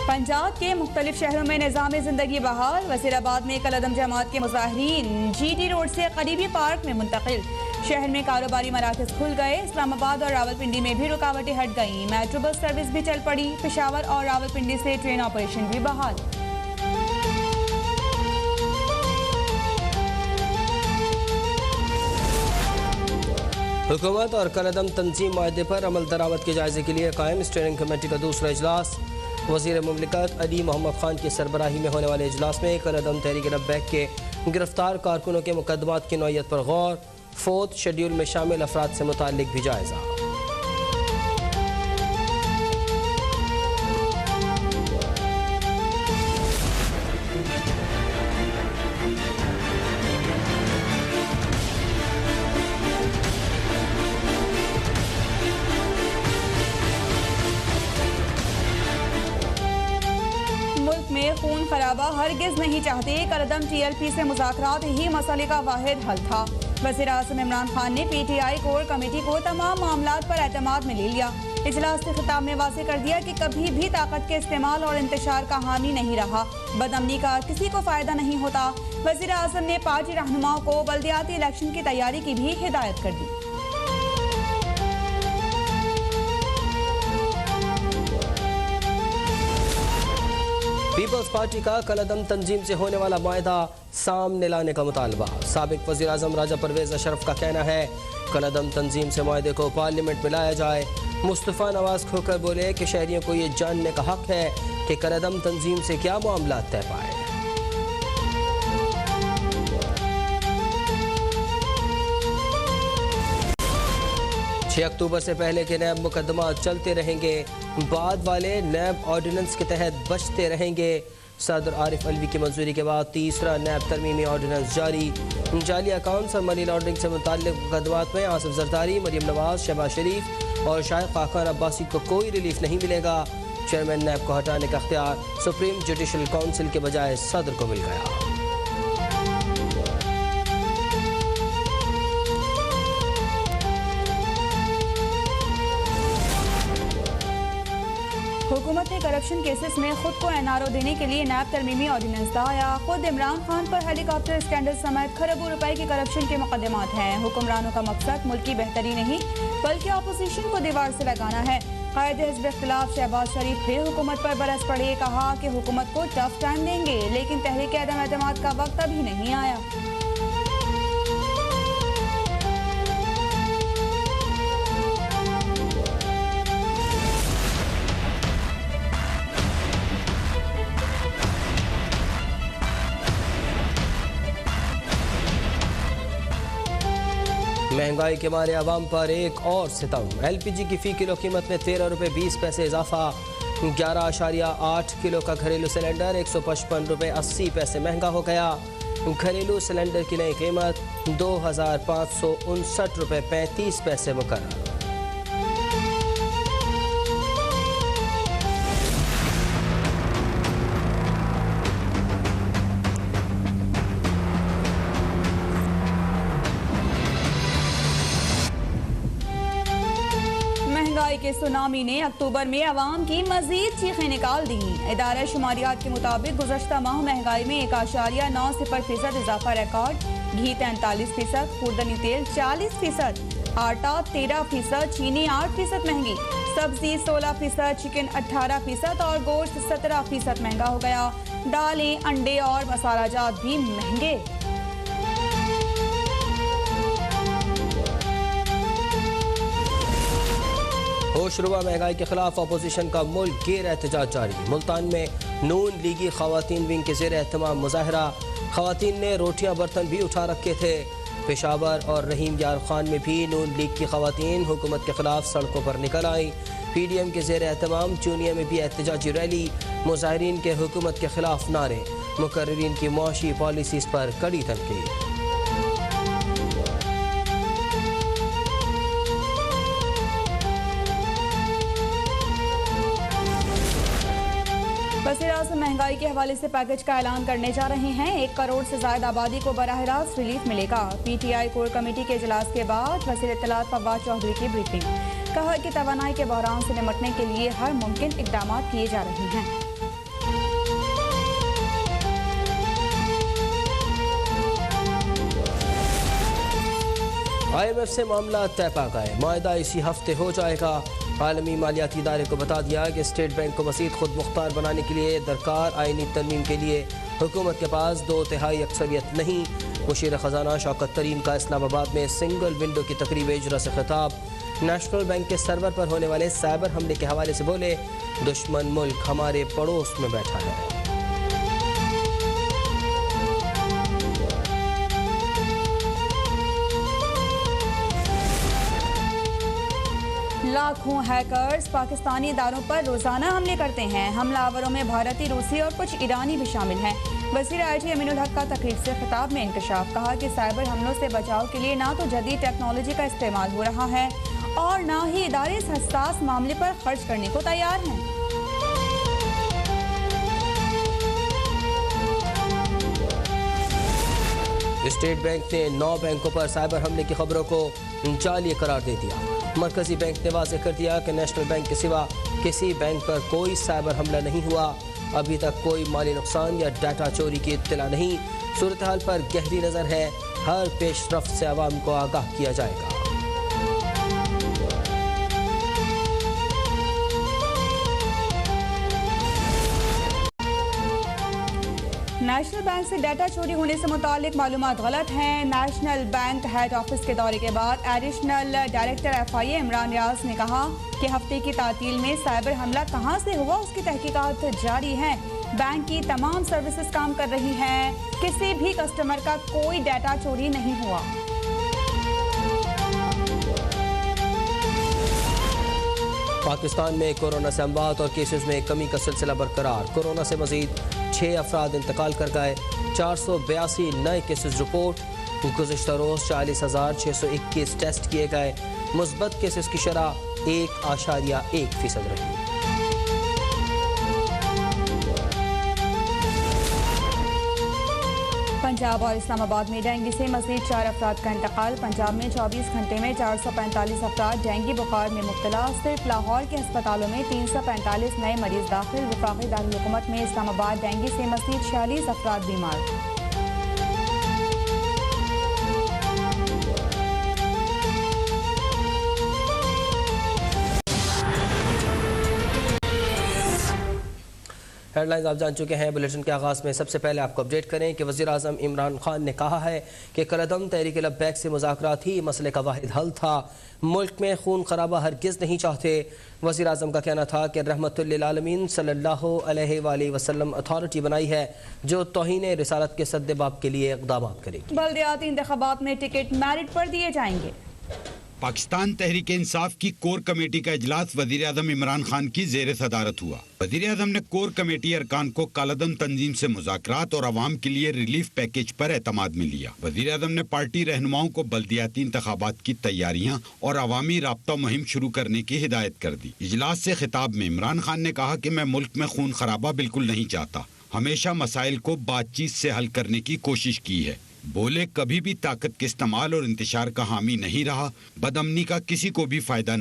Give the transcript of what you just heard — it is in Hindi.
पंजाब के मुख्तलिफ शहरों में निज़ाम ज़िंदगी बहाल। वज़ीराबाद में कलअदम जमात के मुज़ाहिरीन GT रोड से करीबी पार्क में मुंतकिल। शहर में कारोबारी मराकज़ खुल गए। इस्लामाबाद और रावलपिंडी में भी रुकावटें हट गईं। मेट्रो बस सर्विस भी चल पड़ी। पेशावर और रावलपिंडी से ट्रेन ऑपरेशन भी बहाल। हुकूमत और कलअदम तंजीम माहदे पर अमल दरामद के जायजे के लिए कायम स्टीयरिंग कमेटी का दूसरा इजलास। वज़ीर मुमलिकत अली मोहम्मद खान की सरबराही में होने वाले इजलास में कलअदम तहरीक लब्बैक के गिरफ्तार कारकुनों के मुकदमात की नौयत पर गौर। फोर्थ शेड्यूल में शामिल अफराद से मुताल्लिक भी जायजा। खून खराबा हरगिज नहीं चाहते। कलअदम TLP से मुज़ाकरात ही मसले का वाहिद हल था। वज़ीर आज़म इमरान खान ने PTI कोर कमेटी को तमाम मामलात पर एतमाद में ले लिया। इजलास के खिताब में वाज़ेह कर दिया कि कभी भी ताकत के इस्तेमाल और इंतशार का हामी नहीं रहा। बदअमनी का किसी को फ़ायदा नहीं होता। वज़ीर आज़म ने पार्टी रहनुमाओं को बल्दियाती इलेक्शन की तैयारी की भी हिदायत कर दी। पीपल्स पार्टी का कलअदम तंजीम से होने वाला मायदा सामने लाने का मुतालबा। साबिक वज़ीर आज़म राजा परवेज़ अशरफ का कहना है कलअदम तंजीम से मायदे को पार्लियामेंट में लाया जाए। मुस्तफ़ा नवाज खोकर बोले कि शहरियों को ये जानने का हक है कि कलअदम तंजीम से क्या मामला तय पाए। 6 अक्टूबर से पहले के नैब मुकदमा चलते रहेंगे। बाद वाले नैब ऑर्डिनेंस के तहत बचते रहेंगे। सदर आरिफ अलवी की मंजूरी के बाद तीसरा नैब तरमीमी ऑर्डिनेंस जारी। जाली अकाउंट्स और मनी लॉन्ड्रिंग से मुताल्लिक मुकदमात में आसिफ जरदारी, मरियम नवाज, शहबाज शरीफ और शायद खाकान अब्बासी को कोई रिलीफ नहीं मिलेगा। चेयरमैन नैब को हटाने का अख्तियार सुप्रीम जुडिशल काउंसिल के बजाय सदर को मिल गया। हुकूमत ने करप्शन केसेस में खुद को NRO देने के लिए नैब तरमीमी ऑर्डिनेंस लाया। खुद इमरान खान पर हेलीकॉप्टर स्कैंडल समेत खरबों रुपए के करप्शन के मुकदमात हैं। हुक्मरानों का मकसद मुल्क की बेहतरी नहीं बल्कि अपोजिशन को दीवार से लगाना है। कायदे हिज़्ब इख्तिलाफ शहबाज शरीफ फिर हुकूमत पर बरस पड़े। कहा कि हुकूमत को टफ टाइम देंगे लेकिन तहरीक अदम एतमाद का वक्त अभी नहीं आया। महंगाई के मारे आवाम पर एक और सितम। LPG की फ़ी किलो कीमत में 13 रुपये 20 पैसे इजाफा। 11.8 किलो का घरेलू सिलेंडर 155 रुपये 80 पैसे महंगा हो गया। घरेलू सिलेंडर की नई कीमत 2559 रुपये 35 पैसे मुकर्रर। के सुनामी ने अक्टूबर में अवाम की मजीद चीखें निकाल दी। इदारा शुमारियात के मुताबिक गुज़श्ता माह महंगाई में 1.90% इजाफा रिकॉर्ड। घी 43%, खुर्दनी तेल 40%, आटा 13%, चीनी 8% महंगी, सब्जी 16%, चिकन 18% और गोश्त 17% महंगा हो गया। दालें, अंडे और मसालाजात भी महंगे। होशरुबा महंगाई के खिलाफ अपोजिशन का मुल्क गिर एहतजाज जारी। मुल्तान में नून लीगी खवातीन विंग के ज़ेर एहतमाम मुजाहरा। खवातीन ने रोटियां बर्तन भी उठा रखे थे। पेशावर और रहीम यार खान में भी नून लीग की खवातीन हुकूमत के खिलाफ सड़कों पर निकल आई। PDM के ज़ेर एहतमाम चूनिया में भी एहतजाजी रैली। मुजाहिरीन के हुकूमत के खिलाफ नारे। मुकर्रिरीन की मुआशी पॉलिसीज़ पर कड़ी तनकीद। वज़ीर आज़म महंगाई के हवाले से पैकेज का ऐलान करने जा रहे हैं। 1 करोड़ से ज़ायद आबादी को बराह रास्त रिलीफ मिलेगा। PTI कोर कमेटी के इजलास के बाद वज़ीर इत्तलात फवाद चौधरी की ब्रीफिंग। कहा कि तवानाई के बहरान से निपटने के लिए हर मुमकिन इकदाम किए जा रहे हैं। IMF से मामला तय पा गए, मायदा इसी हफ्ते हो जाएगा। आलमी मालियाती इदारे को बता दिया कि स्टेट बैंक को मज़ीद खुद मुख्तार बनाने के लिए दरकार आईनी तरमीम के लिए हुकूमत के पास 2/3 अक्सरियत नहीं। मुशीर ख़जाना शौकत तरीन का इस्लामाबाद में सिंगल विंडो की तकरीब इजरा से खिताब। नेशनल बैंक के सर्वर पर होने वाले साइबर हमले के हवाले से बोले, दुश्मन मुल्क हमारे पड़ोस में बैठा है। लाखों हैकर्स पाकिस्तानी इदारों पर रोजाना हमले करते हैं। हमलावरों में भारतीय, रूसी और कुछ ईरानी भी शामिल हैं। वज़ीर आईटी अमीनुल हक का तकरीर से खिताब में इंकशाफ, कहा कि साइबर हमलों से बचाव के लिए ना तो जदीद टेक्नोलॉजी का इस्तेमाल हो रहा है और ना ही इदारे इस हसास मामले पर खर्च करने को तैयार हैं। स्टेट बैंक ने 9 बैंकों पर साइबर हमले की खबरों को जाली करार दे दिया। मरकजी बैंक ने वाज़ेह कर दिया कि नेशनल बैंक के सिवा किसी बैंक पर कोई साइबर हमला नहीं हुआ। अभी तक कोई माली नुकसान या डाटा चोरी की इत्तला नहीं। सूरत हाल पर गहरी नज़र है, हर पेशरफ्त से आवाम को आगाह किया जाएगा। नेशनल बैंक से डाटा चोरी होने से मुतालिक मालूमात गलत हैं। नेशनल बैंक हेड ऑफिस के दौरे के बाद additional director FIA Imran Riaz ने कहा कि हफ्ते की तातील में साइबर हमला कहां से हुआ उसकी तहकीकात जारी है। बैंक की तमाम सर्विसेज काम कर रही हैं। किसी भी कस्टमर का कोई डाटा चोरी नहीं हुआ। पाकिस्तान में कोरोना से अमवात और केसेस में कमी का सिलसिला बरकरार। कोरोना से मजीद 6 अफराद इंतकाल कर गए। 482 नए केसेस रिपोर्ट। गुज़िश्ता रोज़ 40,621 टेस्ट किए गए। मुस्बत केसेस की शरह 1.1% रही। पंजाब और इस्लामाबाद में डेंगू से मज़ीद 4 अफराद का इंतकाल। पंजाब में 24 घंटे में 445 अफराद डेंगू बुखार में मुब्तला। सिर्फ लाहौर के अस्पतालों में 345 नए मरीज दाखिल। वफाकी दारुल-हुकूमत में इस्लामाबाद डेंगू से मज़ीद 46 अफराद बीमार। हेडलाइंस आप जान चुके हैं। बुलेटिन के आगाज़ में सबसे पहले आपको अपडेट करें कि वज़ीर आज़म इमरान खान ने कहा है कि कलअदम तहरीक लब्बैक से मुज़ाकरात ही मसले का वाहिद हल था। मुल्क में खून खराबा हरगिज़ नहीं चाहते। वज़ीर आज़म का कहना था कि रहमतुल्लिल आलमीन सल्लल्लाहु अलैहि वसल्लम अथॉरिटी बनाई है जो तौहीन रिसालत के सद्देबाब के लिए इक़दाम करेगी। बल्दियाती इंतख़ाबात में टिकट मेरिट पर दिए जाएंगे। पाकिस्तान तहरीक इंसाफ की कोर कमेटी का इजलास वजीर आज़म इमरान खान की जेर सदारत हुआ। वजीर आज़म ने कोर कमेटी अरकान को कालादम तंजीम से मुज़ाकरात और आवाम के लिए रिलीफ पैकेज पर एतमाद में लिया। वजीर आज़म ने पार्टी रहनुमाओं को बल्दियाती इंतखाबात की तैयारियां और अवामी राब्ता मुहिम शुरू करने की हिदायत कर दी। इजलास से खिताब में इमरान खान ने कहा कि मैं मुल्क में खून खराबा बिल्कुल नहीं चाहता। हमेशा मसाइल को बातचीत से हल करने की कोशिश की है। बोले कभी भी ताकत के इस्तेमाल और इंतशार का हामी नहीं रहा। बदअमनी का किसी को भी फायदा